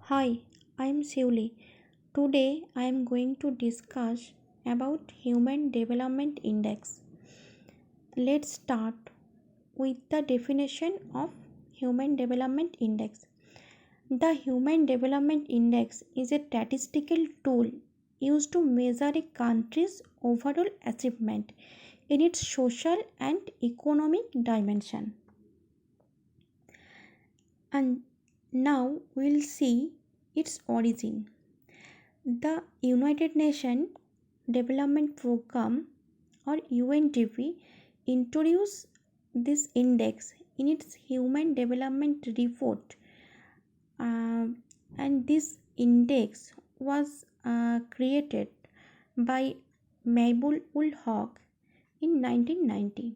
Hi, I'm Sheuli. Today I am going to discuss about Human Development Index. Let's start with the definition of Human Development Index. The Human Development Index is a statistical tool used to measure a country's overall achievement in its social and economic dimension. And now we'll see its origin. The United Nations Development Programme or UNDP introduced this index in its Human Development Report, uh, and this index was created by Mabul ul Haq in 1990.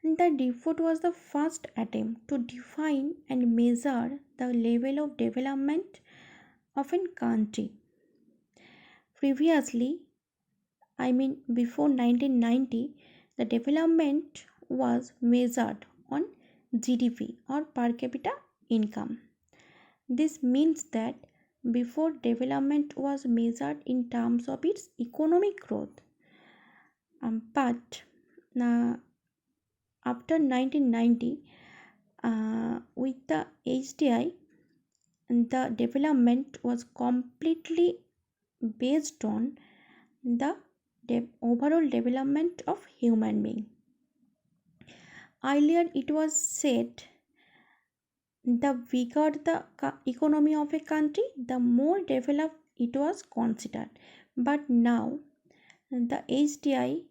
The report was the first attempt to define and measure the level of development of a country. Previously, before 1990, the development was measured on GDP or per capita income. This means that before development was measured in terms of its economic growth, but uh, after 1990, with the HDI, the development was completely based on the overall development of human being. Earlier it was said the bigger the economy of a country, the more developed it was considered. But now the HDI,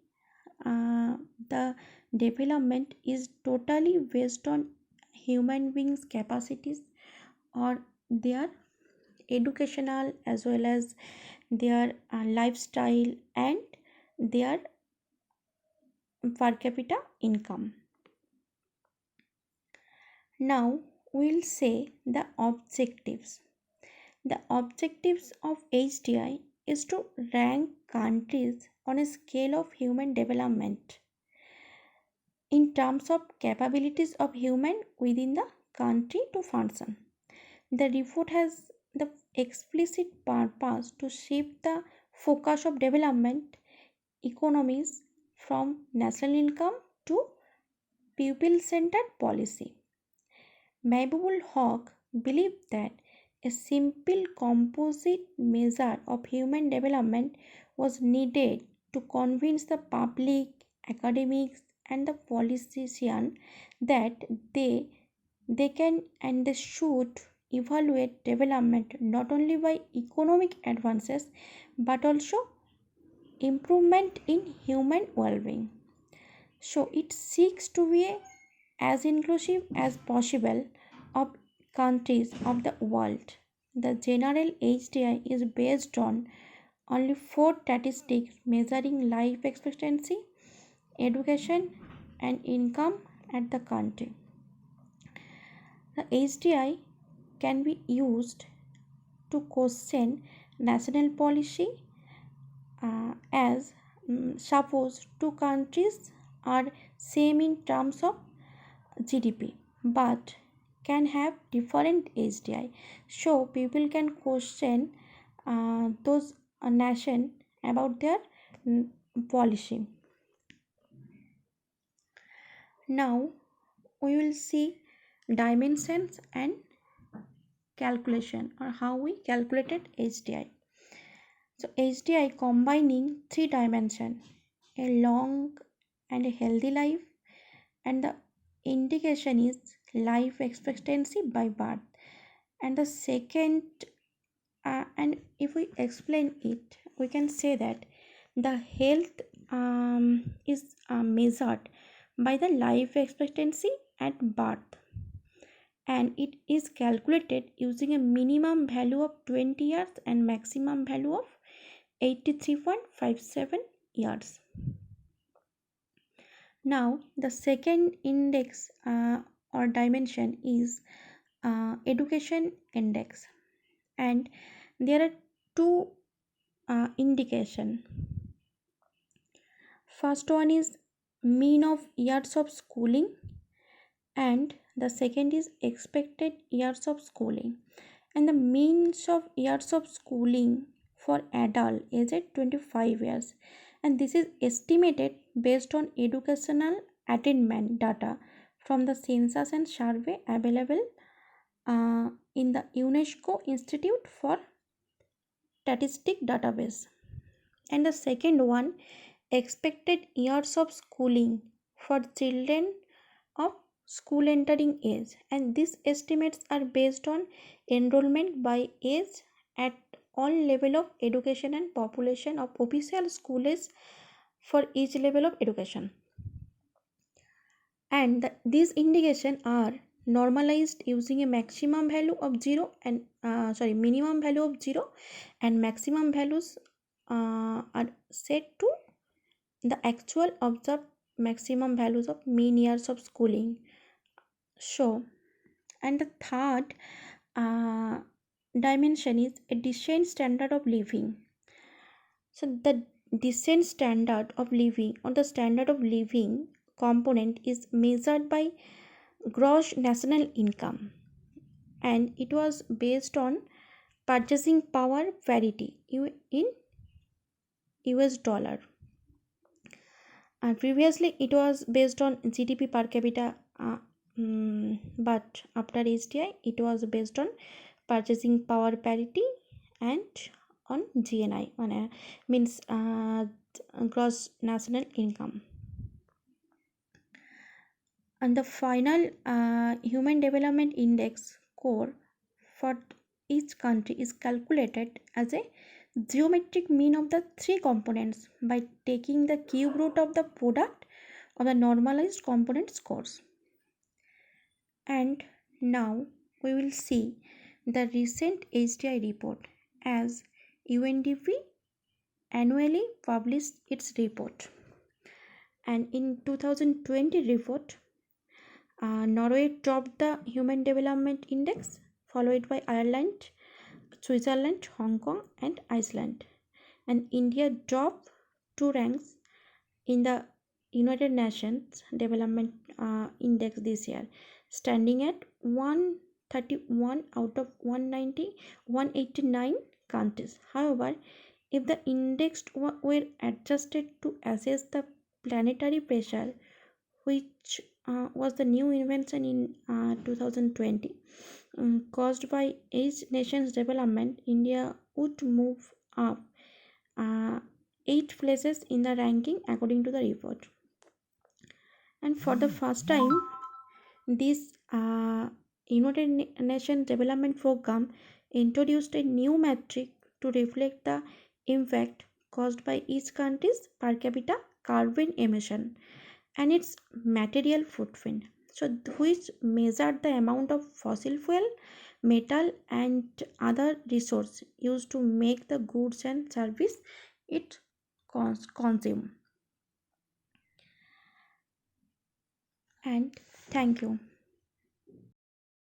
the development is totally based on human beings' capacities or their educational as well as their lifestyle and their per capita income. Now we'll say the objectives. The objectives of HDI is to rank countries on a scale of human development in terms of capabilities of human within the country to function. The report has the explicit purpose to shift the focus of development economies from national income to people centered policy. Mahbubul Haq believed that a simple composite measure of human development was needed to convince the public, academics, and the politicians that they can and they should evaluate development not only by economic advances but also improvement in human well-being. So it seeks to be as inclusive as possible of countries of the world. The general HDI is based on only four statistics measuring life expectancy, education, and income at the country. The HDI can be used to question national policy as suppose two countries are same in terms of GDP but can have different HDI. So people can question those nation about their mm, policy. Now we will see dimensions and calculation or how we calculated HDI. So HDI combining three dimensions, a long and a healthy life, and the indication is life expectancy by birth, and the second and if we explain it we can say that the health is measured by the life expectancy at birth, and it is calculated using a minimum value of 20 years and maximum value of 83.57 years. Now the second index or dimension is education index, and there are two indication. First one is mean of years of schooling, and The second is expected years of schooling. And the means of years of schooling for adult is at 25 years. And this is estimated based on educational attainment data from the census and survey available in the UNESCO Institute for Statistic database. And the second one, expected years of schooling for children of school entering age, and these estimates are based on enrollment by age at all level of education and population of official schools for each level of education. And these indications are normalized using a maximum value of 0 and minimum value of 0, and maximum values are set to the actual observed maximum values of mean years of schooling. So, and the third uh, dimension is a decent standard of living. So the decent standard of living or the standard of living component is measured by gross national income, and it was based on purchasing power parity in US dollar. Previously, it was based on GDP per capita, but after HDI, it was based on purchasing power parity and on GNI, on a means gross national income. And the final Human Development Index score for each country is calculated as a geometric mean of the three components by taking the cube root of the product of the normalized component scores. And now we will see the recent HDI report, as UNDP annually published its report. And in 2020 report, Norway topped the Human Development Index, followed by Ireland, Switzerland, Hong Kong, and Iceland. And India dropped two ranks in the United Nations Development Index this year, standing at 131 out of 189 countries. However, if the index were adjusted to assess the planetary pressure, which was the new invention in 2020, caused by each nation's development, India would move up uh, 8 places in the ranking according to the report. And for the first time, this United Nations Development Program introduced a new metric to reflect the impact caused by each country's per capita carbon emission and its material footprint. So, which measured the amount of fossil fuel, metal, and other resource used to make the goods and service it consume. And thank you.